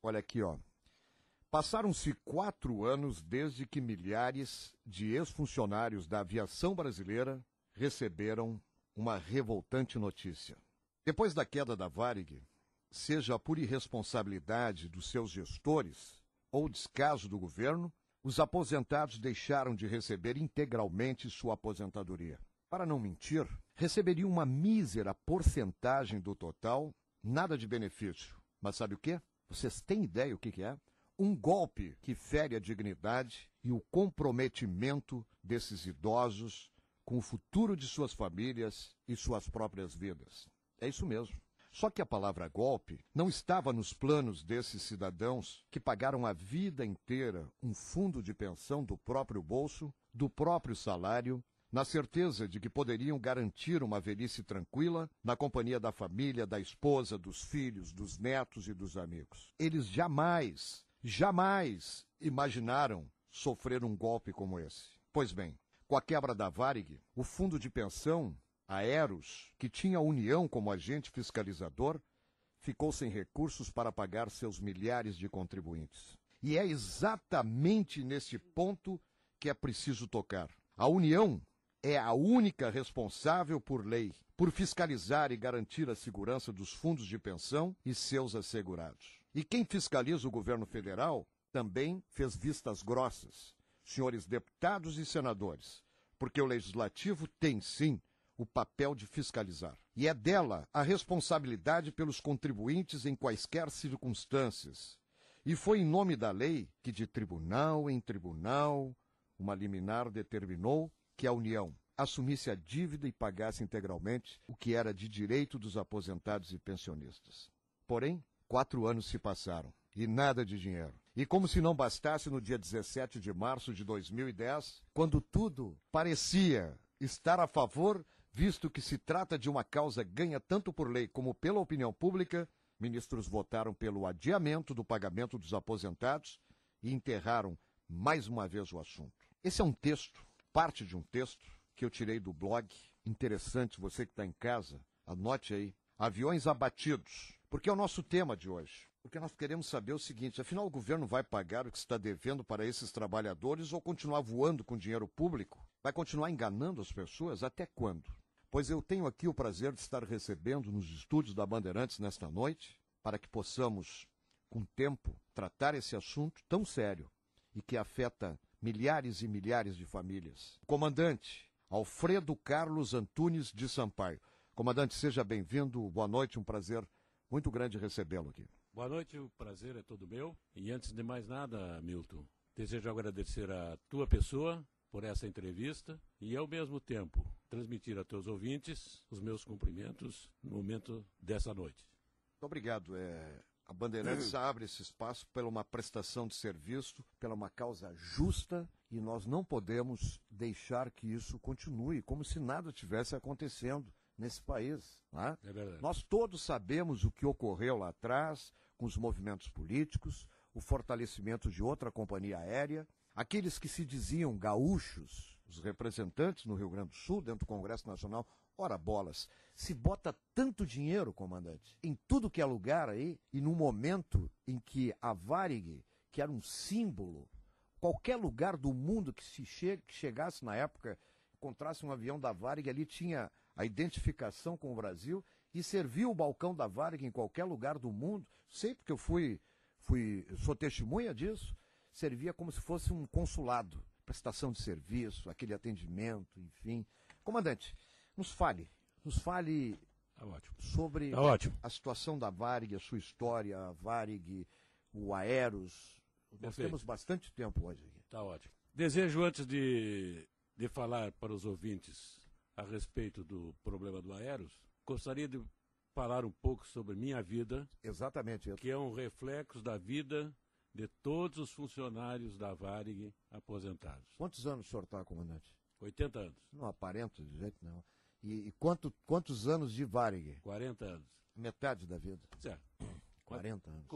Olha aqui, ó. Passaram-se 4 anos desde que milhares de ex-funcionários da aviação brasileira receberam uma revoltante notícia. Depois da queda da Varig, seja por irresponsabilidade dos seus gestores ou descaso do governo, os aposentados deixaram de receber integralmente sua aposentadoria. Para não mentir, receberiam uma mísera porcentagem do total, nada de benefício. Mas sabe o quê? Vocês têm ideia o que é? Um golpe que fere a dignidade e o comprometimento desses idosos com o futuro de suas famílias e suas próprias vidas. É isso mesmo. Só que a palavra golpe não estava nos planos desses cidadãos que pagaram a vida inteira um fundo de pensão do próprio bolso, do próprio salário, na certeza de que poderiam garantir uma velhice tranquila na companhia da família, da esposa, dos filhos, dos netos e dos amigos. Eles jamais imaginaram sofrer um golpe como esse. Pois bem, com a quebra da Varig, o fundo de pensão, a Eros, que tinha a União como agente fiscalizador, ficou sem recursos para pagar seus milhares de contribuintes. E é exatamente nesse ponto que é preciso tocar. A União é a única responsável por lei, por fiscalizar e garantir a segurança dos fundos de pensão e seus assegurados. E quem fiscaliza o governo federal também fez vistas grossas, senhores deputados e senadores, porque o legislativo tem, sim, o papel de fiscalizar. E é dela a responsabilidade pelos contribuintes em quaisquer circunstâncias. E foi em nome da lei que, de tribunal em tribunal, uma liminar determinou que a União assumisse a dívida e pagasse integralmente o que era de direito dos aposentados e pensionistas. Porém, 4 anos se passaram e nada de dinheiro. E como se não bastasse, no dia 17 de março de 2010, quando tudo parecia estar a favor, visto que se trata de uma causa ganha tanto por lei como pela opinião pública, ministros votaram pelo adiamento do pagamento dos aposentados e enterraram mais uma vez o assunto. Esse é um texto, parte de um texto, que eu tirei do blog. Interessante, você que está em casa, anote aí. Aviões abatidos, porque é o nosso tema de hoje. Porque nós queremos saber o seguinte, afinal o governo vai pagar o que está devendo para esses trabalhadores ou continuar voando com dinheiro público? Vai continuar enganando as pessoas? Até quando? Pois eu tenho aqui o prazer de estar recebendo nos estúdios da Bandeirantes nesta noite, para que possamos, com tempo, tratar esse assunto tão sério e que afeta milhares e milhares de famílias. Comandante Alfredo Carlos Antunes de Sampaio. Comandante, seja bem-vindo, boa noite, um prazer muito grande recebê-lo aqui. Boa noite, o prazer é todo meu. E antes de mais nada, Milton, desejo agradecer a tua pessoa por essa entrevista e, ao mesmo tempo, transmitir a teus ouvintes os meus cumprimentos no momento dessa noite. Muito obrigado. A Bandeirantes abre esse espaço pela uma prestação de serviço, pela uma causa justa, e nós não podemos deixar que isso continue como se nada tivesse acontecendo nesse país. Né? É verdade. Nós todos sabemos o que ocorreu lá atrás, com os movimentos políticos, o fortalecimento de outra companhia aérea, aqueles que se diziam gaúchos, os representantes no Rio Grande do Sul, dentro do Congresso Nacional. Ora bolas, se bota tanto dinheiro, comandante, em tudo que é lugar aí, e no momento em que a Varig, que era um símbolo, qualquer lugar do mundo que chegasse na época, encontrasse um avião da Varig, ali tinha a identificação com o Brasil e servia o balcão da Varig em qualquer lugar do mundo. Sei porque eu sou testemunha disso, servia como se fosse um consulado, prestação de serviço, aquele atendimento, enfim. Comandante, nos fale sobre a situação da Varig, a sua história, a Varig, o Aeros. Nós temos bastante tempo hoje aqui. Tá ótimo. Desejo, antes de falar para os ouvintes a respeito do problema do Aeros, gostaria de falar um pouco sobre minha vida. Exatamente. Que é um reflexo da vida de todos os funcionários da Varig aposentados. Quantos anos o senhor está, comandante? 80 anos. Não aparenta de jeito nenhum. E quantos anos de Varig? 40 anos. Metade da vida? Certo. 40 anos.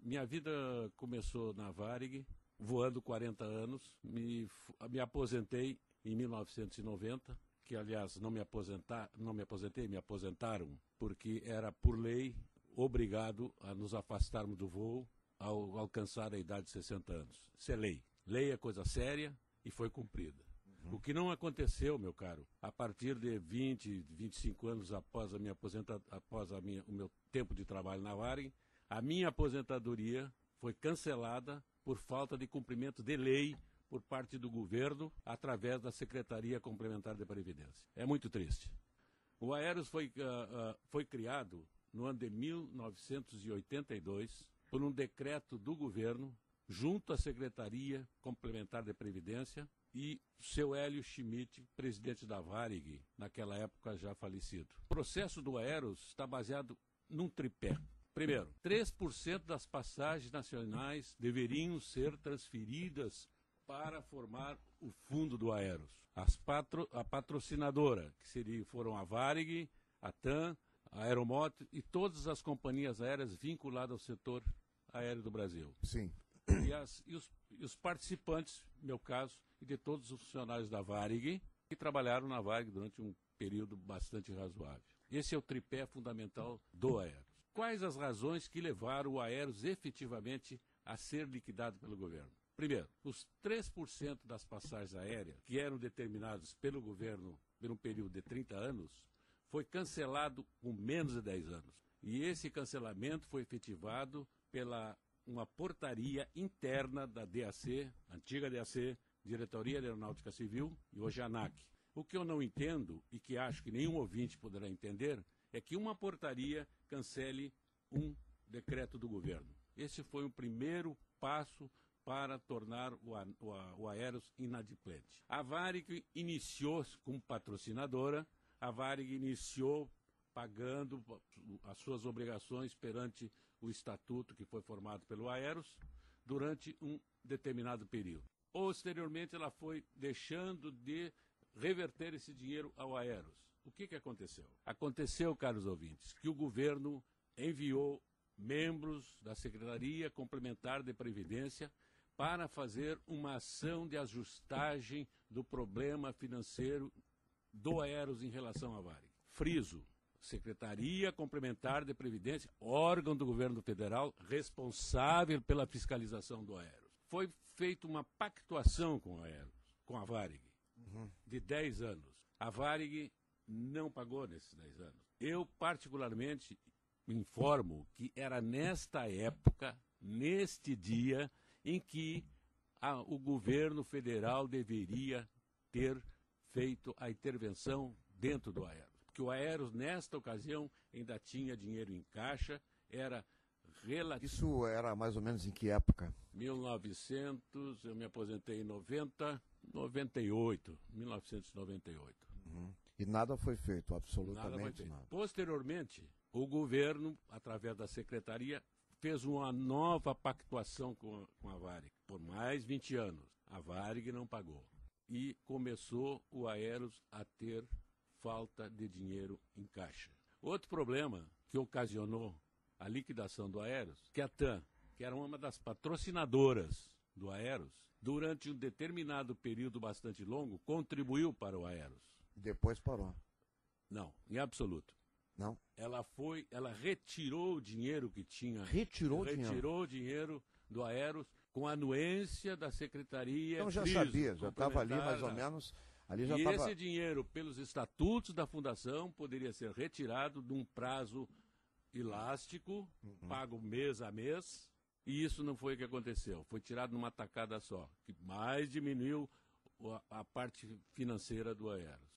Minha vida começou na Varig, voando 40 anos. Me aposentei em 1990, que aliás não me aposentei, me aposentaram, porque era por lei obrigado a nos afastarmos do voo ao alcançar a idade de 60 anos. Isso é lei. Lei é coisa séria e foi cumprida. O que não aconteceu, meu caro, a partir de 20, 25 anos após a minha o meu tempo de trabalho na Varig, a minha aposentadoria foi cancelada por falta de cumprimento de lei por parte do governo através da Secretaria Complementar de Previdência. É muito triste. O Aeros foi criado no ano de 1982 por um decreto do governo junto à Secretaria Complementar de Previdência e seu Hélio Schmidt, presidente da Varig, naquela época já falecido. O processo do Aeros está baseado num tripé. Primeiro, 3% das passagens nacionais deveriam ser transferidas para formar o fundo do Aeros. A patrocinadora, que foram a Varig, a TAM, a Aeromoto e todas as companhias aéreas vinculadas ao setor aéreo do Brasil. Sim. E os participantes, no meu caso, e de todos os funcionários da Varig, que trabalharam na Varig durante um período bastante razoável. Esse é o tripé fundamental do Aeros. Quais as razões que levaram o Aeros efetivamente a ser liquidado pelo governo? Primeiro, os 3% das passagens aéreas que eram determinadas pelo governo por um período de 30 anos foi cancelado com menos de 10 anos. E esse cancelamento foi efetivado pela uma portaria interna da DAC, antiga DAC, Diretoria de Aeronáutica Civil, e hoje ANAC. O que eu não entendo, e que acho que nenhum ouvinte poderá entender, é que uma portaria cancele um decreto do governo. Esse foi o primeiro passo para tornar o Aeros inadimplente. A Varig iniciou como patrocinadora, a Varig iniciou pagando as suas obrigações perante o estatuto que foi formado pelo Aeros durante um determinado período. Posteriormente, ela foi deixando de reverter esse dinheiro ao Aeros. O que aconteceu? Aconteceu, caros ouvintes, que o governo enviou membros da Secretaria Complementar de Previdência para fazer uma ação de ajustagem do problema financeiro do Aeros em relação à Varig. Friso, Secretaria Complementar de Previdência, órgão do governo federal responsável pela fiscalização do Aeros. Foi feita uma pactuação com o Aeros, com a Varig, de 10 anos. A Varig não pagou nesses 10 anos. Eu, particularmente, informo que era nesta época, neste dia, em que o governo federal deveria ter feito a intervenção dentro do Aeros. Porque o Aeros, nesta ocasião, ainda tinha dinheiro em caixa, era relativo. Isso era mais ou menos em que época? 1900, eu me aposentei em 1998. E nada foi feito, absolutamente Nada foi feito. nada. Posteriormente, o governo, através da secretaria, fez uma nova pactuação com a Varig por mais 20 anos. A Varig não pagou. E começou o Aeros a ter falta de dinheiro em caixa. Outro problema que ocasionou a liquidação do Aeros, que a TAM, que era uma das patrocinadoras do Aeros, durante um determinado período bastante longo, contribuiu para o Aeros. Depois parou. Não, em absoluto. Não? Ela retirou o dinheiro que tinha. Retirou o dinheiro do Aeros com a anuência da Secretaria. Então já Friso, sabia, já estava ali mais ou menos. Ali já e tava... esse dinheiro, pelos estatutos da Fundação, poderia ser retirado num prazo elástico, pago mês a mês, e isso não foi o que aconteceu. Foi tirado numa tacada só, que mais diminuiu a parte financeira do Aeros.